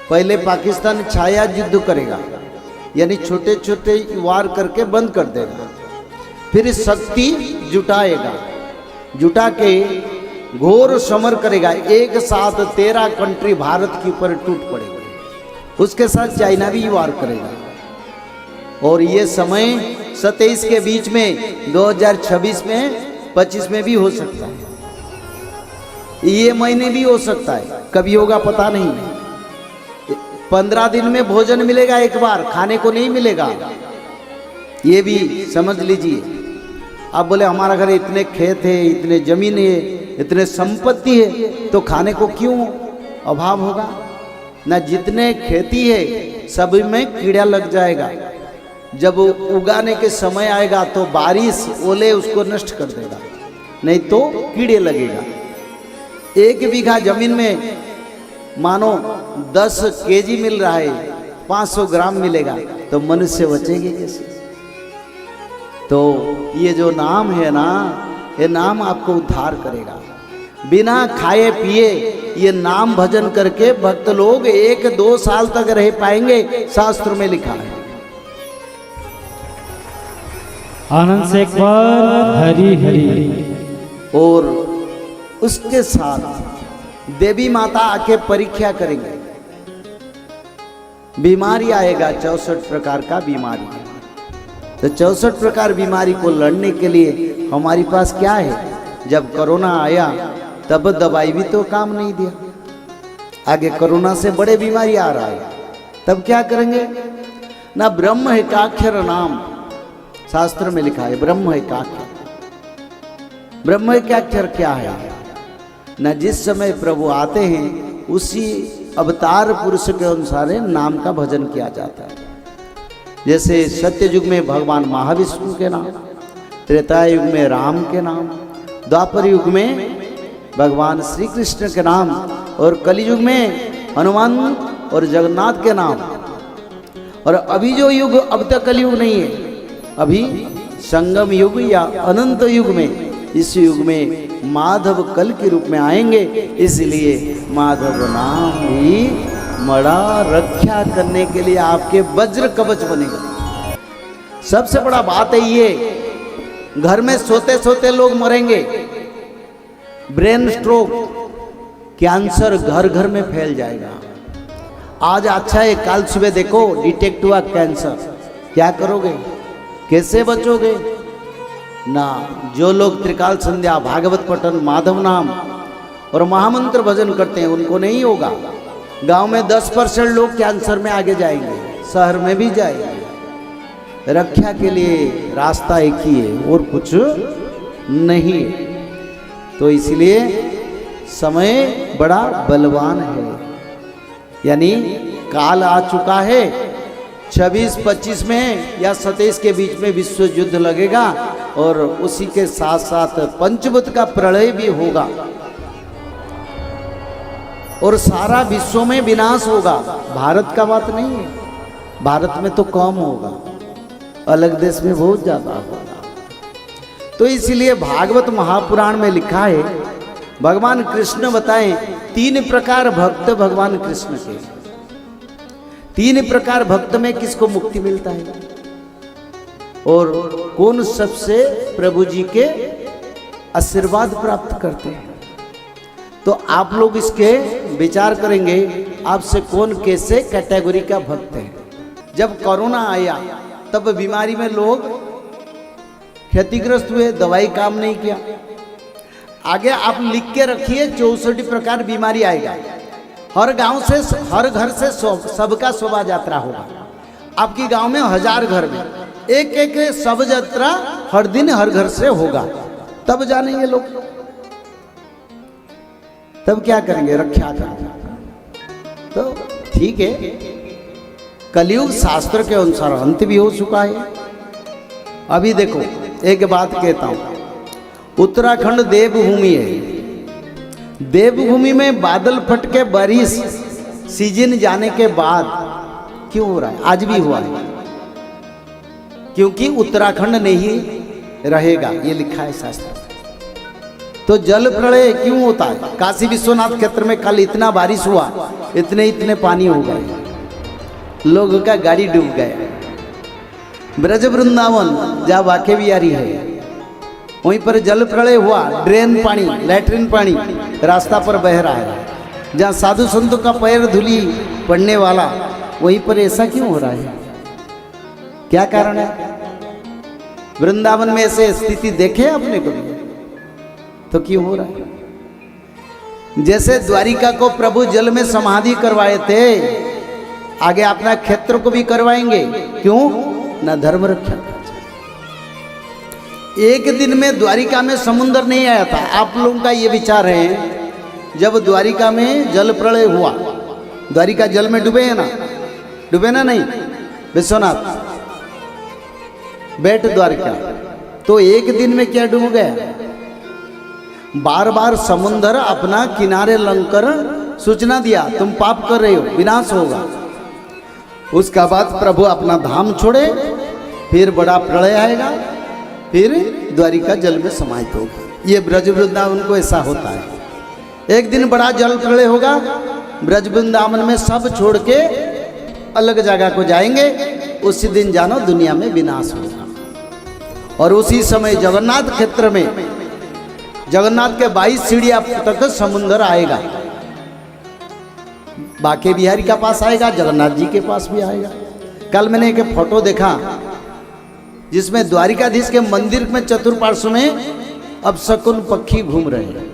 पहले पाकिस्तान छाया युद्ध करेगा, यानी छोटे छोटे वार करके बंद कर देगा, फिर शक्ति जुटाएगा, जुटा के घोर समर करेगा, एक साथ 13 कंट्री भारत के ऊपर टूट पड़ेगा, उसके साथ चाइना भी वार करेगा। और ये समय 27 के बीच में 2026 में 25 में भी हो सकता है, ये महीने भी हो सकता है, कभी होगा पता नहीं। 15 दिन में भोजन मिलेगा एक बार, खाने को नहीं मिलेगा, ये भी समझ लीजिए। आप बोले हमारा घर इतने खेत है, इतने जमीन है, इतने संपत्ति है, तो खाने को क्यों अभाव होगा? ना, जितने खेती है सब में कीड़ा लग जाएगा, जब उगाने के समय आएगा तो बारिश ओले उसको नष्ट कर देगा, नहीं तो कीड़े लगेगा। 1 बीघा जमीन में मानो 10 केजी मिल रहा है, 500 ग्राम मिलेगा, तो मनुष्य बचेंगे कैसे? तो ये जो नाम है ना, ये नाम आपको उद्धार करेगा। बिना खाए पिए ये नाम भजन करके भक्त लोग 1-2 साल तक रह पाएंगे, शास्त्र में लिखा है। आनंद से एक बार हरि हरि। और उसके साथ देवी माता आके परीक्षा करेंगे, बीमारी आएगा, 64 प्रकार का बीमारी है। तो 64 प्रकार बीमारी को लड़ने के लिए हमारे पास क्या है? जब कोरोना आया तब दवाई भी तो काम नहीं दिया, आगे कोरोना से बड़े बीमारी आ रहा है, तब क्या करेंगे? ना ब्रह्म एकाक्षर नाम शास्त्र में लिखा है, ब्रह्म एकाक्षर। ब्रह्म एकाक्षर क्या है? ना, जिस समय प्रभु आते हैं उसी अवतार पुरुष के अनुसार नाम का भजन किया जाता है। जैसे सत्य युग में भगवान महाविष्णु के नाम, त्रेता युग में राम के नाम, द्वापर युग में भगवान श्री कृष्ण के नाम, और कलयुग में हनुमान और जगन्नाथ के नाम। और अभी जो युग, अब तक कलयुग नहीं है, अभी संगम युग या अनंत युग में, इस युग में माधव कल के रूप में आएंगे, इसलिए माधव नाम भी मड़ा रक्षा करने के लिए आपके वज्र कवच बनेगा। सबसे बड़ा बात है ये, घर में सोते सोते लोग मरेंगे, ब्रेन स्ट्रोक, कैंसर घर घर में फैल जाएगा। आज अच्छा है, कल सुबह देखो डिटेक्ट हुआ कैंसर, क्या करोगे? कैसे बचोगे? ना, जो लोग त्रिकाल संध्या, भागवत पठन, माधव नाम और महामंत्र भजन करते हैं उनको नहीं होगा। गांव में 10% लोग कैंसर में आगे जाएंगे, शहर में भी जाएंगे। रक्षा के लिए रास्ता एक ही है और कुछ नहीं है। तो इसलिए समय बड़ा बलवान है, यानी काल आ चुका है। 26-25 में या 27 के बीच में विश्व युद्ध लगेगा, और उसी के साथ साथ पंचभूत का प्रलय भी होगा, और सारा विश्व में विनाश होगा। भारत का बात नहीं है, भारत में तो कम होगा, अलग देश में बहुत ज्यादा होगा। तो इसलिए भागवत महापुराण में लिखा है, भगवान कृष्ण बताएं 3 प्रकार भक्त भगवान कृष्ण के। 3 प्रकार भक्त में किसको मुक्ति मिलता है, और कौन सबसे प्रभु जी के आशीर्वाद प्राप्त करते हैं। तो आप लोग इसके विचार करेंगे, आपसे कौन कैसे कैटेगरी का भक्त है। जब कोरोना आया तब बीमारी में लोग क्षतिग्रस्त हुए, दवाई काम नहीं किया। आगे आप लिख के रखिए 64 प्रकार बीमारी आएगा, हर गांव से, हर घर से सबका शोभा यात्रा होगा। आपकी गांव में 1000 घर में एक एक शव यात्रा हर दिन हर घर से होगा, तब जानेंगे लोग, तब क्या करेंगे? रक्षा करेंगे। तो ठीक है, कलयुग शास्त्र के अनुसार अंत भी हो चुका है। अभी देखो, एक बात कहता हूं, उत्तराखंड देवभूमि है। देवभूमि में बादल फट के बारिश सीजन जाने के बाद क्यों हो रहा है? आज भी हुआ है, क्योंकि उत्तराखंड नहीं रहेगा, ये लिखा है शास्त्र। तो जल प्रलय क्यों होता है? काशी विश्वनाथ क्षेत्र में कल इतना बारिश हुआ, इतने पानी हो गए, लोगों का गाड़ी डूब गया। ब्रज वृंदावन जहाँ वाके बिहारी है वहीं पर जल प्रलय हुआ, ड्रेन पानी, लैट्रिन पानी रास्ता पर बह रहा है। जहाँ साधु संतों का पैर धूली पड़ने वाला, वहीं पर ऐसा क्यों हो रहा है? क्या कारण है? वृंदावन में ऐसे स्थिति देखे आपने कभी? तो क्यों हो रहा है? जैसे द्वारिका को प्रभु जल में समाधि करवाए थे, आगे अपना क्षेत्र को भी करवाएंगे। क्यों? न धर्म रक्षा। एक दिन में द्वारिका में समुद्र नहीं आया था। आप लोगों का ये विचार है, जब द्वारिका में जल प्रलय हुआ, द्वारिका जल में डूबे है ना? डूबे ना? नहीं, विश्वनाथ बैठ द्वारिका, तो एक दिन में क्या डूब गया? बार बार समुद्र अपना किनारे लंघकर सूचना दिया, तुम पाप कर रहे हो, विनाश होगा। उसका बाद प्रभु अपना धाम छोड़े, फिर बड़ा प्रलय आएगा, फिर द्वारिका जल में समाहित होगी। ये ब्रज वृंदावन को ऐसा होता है। एक दिन बड़ा जल प्रलय होगा, ब्रज वृंदावन में सब छोड़ के अलग जगह को जाएंगे। उसी दिन जानो दुनिया में विनाश होगा। और उसी समय जगन्नाथ क्षेत्र में, जगन्नाथ के 22 सीढ़ियां तक समुद्र आएगा। बाके बिहारी का पास आएगा, जगन्नाथ जी के पास भी आएगा। कल मैंने एक फोटो देखा जिसमें द्वारिकाधीश के मंदिर में चतुर्पार्श्व में अब शकुन पक्षी घूम रहे हैं।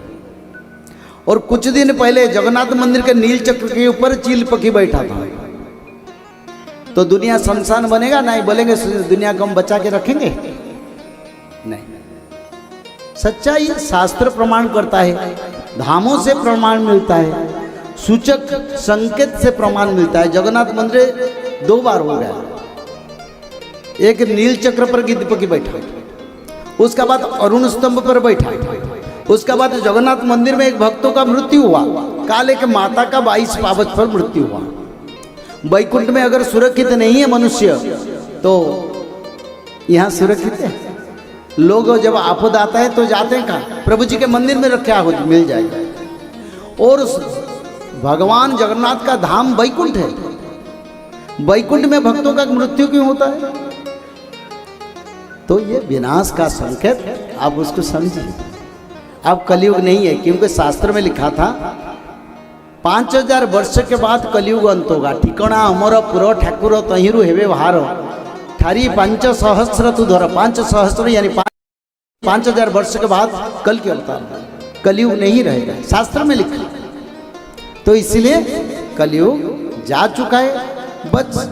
और कुछ दिन पहले जगन्नाथ मंदिर के नील चक्र के ऊपर चील पक्षी बैठा था। तो दुनिया शमशान बनेगा? नहीं बोलेंगे दुनिया को हम बचा के रखेंगे? नहीं। सच्चाई शास्त्र प्रमाण करता है, धामों से प्रमाण मिलता है, सूचक संकेत से प्रमाण मिलता है। जगन्नाथ मंदिर 2 बार हो गया। एक नील चक्र पर गिद्ध पक्षी बैठा, उसका बाद अरुण स्तंभ पर बैठा, उसका बाद जगन्नाथ मंदिर में एक भक्तों का मृत्यु हुआ। काले के माता का 22 पावच पर मृत्यु हुआ। वैकुंठ में अगर सुरक्षित नहीं है मनुष्य, तो यहाँ सुरक्षित है। लोग जब आपद आता है तो जाते हैं कहाँ? प्रभु जी के मंदिर में रखा हो, मिल जाएगा। और भगवान जगन्नाथ का धाम वैकुंठ है। वैकुंठ में भक्तों का मृत्यु क्यों होता है? तो ये विनाश का संकेत, आप उसको समझिए। अब कलयुग नहीं है, क्योंकि शास्त्र में लिखा था 5000 वर्ष के बाद कलयुग अंत होगा। ठिकाना अमर पुर ठाकुर तहिरु हेवे भार, थारी 5 सहस्र तू धर। 5 सहस्र यानी 5000 वर्ष के बाद कल के अवतार, कलयुग नहीं रहेगा, शास्त्र में लिखा। तो इसलिए कलयुग जा चुका है। बस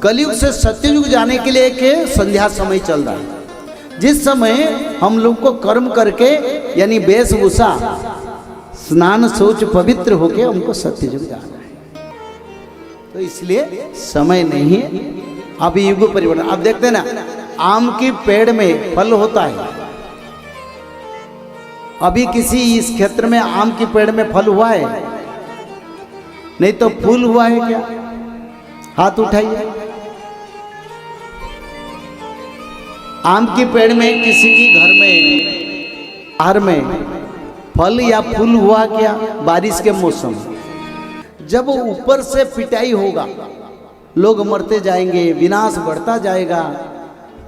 कलयुग से सत्ययुग जाने के लिए एक संध्या समय चल रहा है, जिस समय हम लोग को कर्म करके यानी वेशभूषा, स्नान, शौच पवित्र होके हमको सत्ययुग जाना है। तो इसलिए समय नहीं है, अभी युग परिवर्तन। अब देखते हैं ना, आम की पेड़ में फल होता है। अभी किसी इस क्षेत्र में आम की पेड़ में फल हुआ है? नहीं तो फूल हुआ है क्या? हाथ उठाइए। आम की पेड़ में किसी की घर में, बाहर में फल या फूल हुआ क्या? बारिश के मौसम, जब ऊपर से पिटाई होगा, लोग मरते जाएंगे, विनाश बढ़ता जाएगा,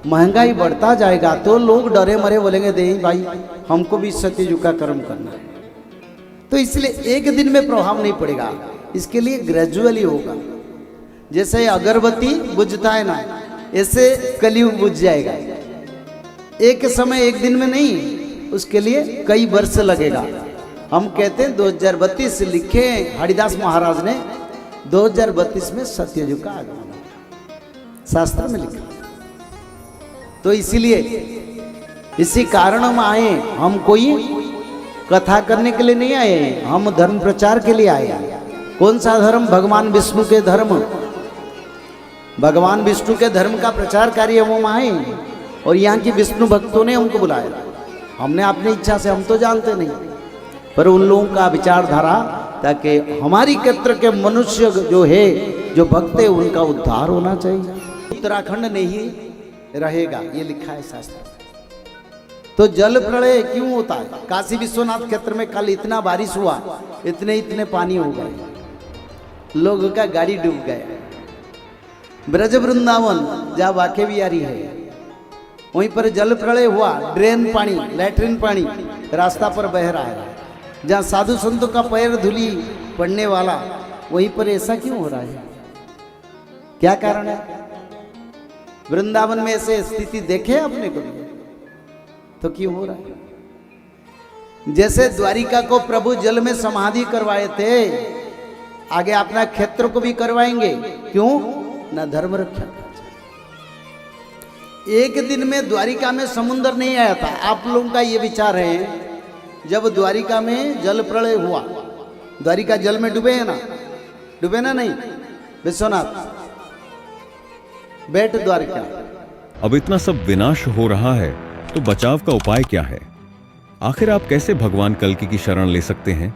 महंगाई बढ़ता जाएगा, तो लोग डरे मरे बोलेंगे दे भाई हमको भी सत्ययुग का कर्म करना है। तो इसलिए एक दिन में प्रभाव नहीं पड़ेगा, इसके लिए ग्रेजुअली होगा। जैसे अगरबत्ती बुझता है ना, ऐसे कलयुग बुझ जाएगा। एक समय एक दिन में नहीं, उसके लिए कई वर्ष लगेगा। हम कहते हैं 2032 लिखे हरिदास महाराज ने, 2032 में सत्ययुग का आगमन, शास्त्र में लिखा। तो इसीलिए इसी कारण हम आए। हम कोई कथा करने के लिए नहीं आए, हम धर्म प्रचार के लिए आए। कौन सा धर्म? भगवान विष्णु के धर्म, भगवान विष्णु के धर्म का प्रचार कार्य हम आए। और यहाँ की विष्णु भक्तों ने हमको बुलाया। हमने अपनी इच्छा से, हम तो जानते नहीं, पर उन लोगों का विचारधारा, ताकि हमारी क्षेत्र के मनुष्य जो है, जो भक्त है, उनका उद्धार होना चाहिए। उत्तराखंड नहीं रहेगा, ये लिखा है शास्त्र। तो जल प्रलय क्यों होता है? काशी विश्वनाथ क्षेत्र में कल इतना बारिश हुआ, इतने पानी हो गए, लोगों का गाड़ी डूब गया। ब्रज वृंदावन जहाँ वाके बिहारी है, वहीं पर जल प्रलय हुआ, ड्रेन पानी, लैट्रिन पानी रास्ता पर बह रहा है। जहाँ साधु संतों का पैर धूली पड़ने वाला, वहीं पर ऐसा क्यों हो रहा है? क्या कारण है? वृंदावन में ऐसे स्थिति देखे आपने कभी? तो क्यों हो रहा है? जैसे द्वारिका को प्रभु जल में समाधि करवाए थे, आगे अपना क्षेत्र को भी करवाएंगे। क्यों? ना धर्म रक्षा। एक दिन में द्वारिका में समुद्र नहीं आया था। आप लोगों का ये विचार है, जब द्वारिका में जल प्रलय हुआ, द्वारिका जल में डूबे है ना? डूबे ना? नहीं, विश्वनाथ बैठ द्वारिका। अब इतना सब विनाश हो रहा है तो बचाव का उपाय क्या है? आखिर आप कैसे भगवान कल्कि की शरण ले सकते हैं?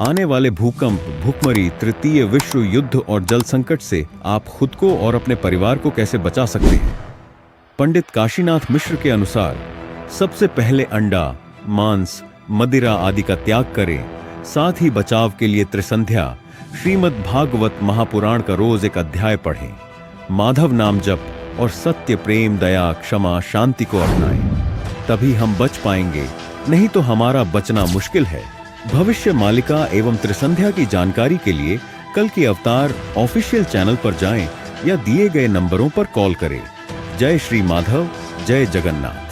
आने वाले भूकंप, भूखमरी, तृतीय विश्व युद्ध और जल संकट से आप खुद को और अपने परिवार को कैसे बचा सकते हैं? पंडित काशीनाथ मिश्र के अनुसार सबसे पहले अंडा, मांस, मदिरा आदि का त्याग करें। साथ ही बचाव के लिए त्रिसंध्या, श्रीमद् भागवत महापुराण का रोज एक अध्याय पढ़ें। माधव नाम जप और सत्य, प्रेम, दया, क्षमा, शांति को अपनाएं। तभी हम बच पाएंगे, नहीं तो हमारा बचना मुश्किल है। भविष्य मालिका एवं त्रिसंध्या की जानकारी के लिए कल्कि अवतार ऑफिशियल चैनल पर जाएं या दिए गए नंबरों पर कॉल करें। जय श्री माधव, जय जगन्नाथ।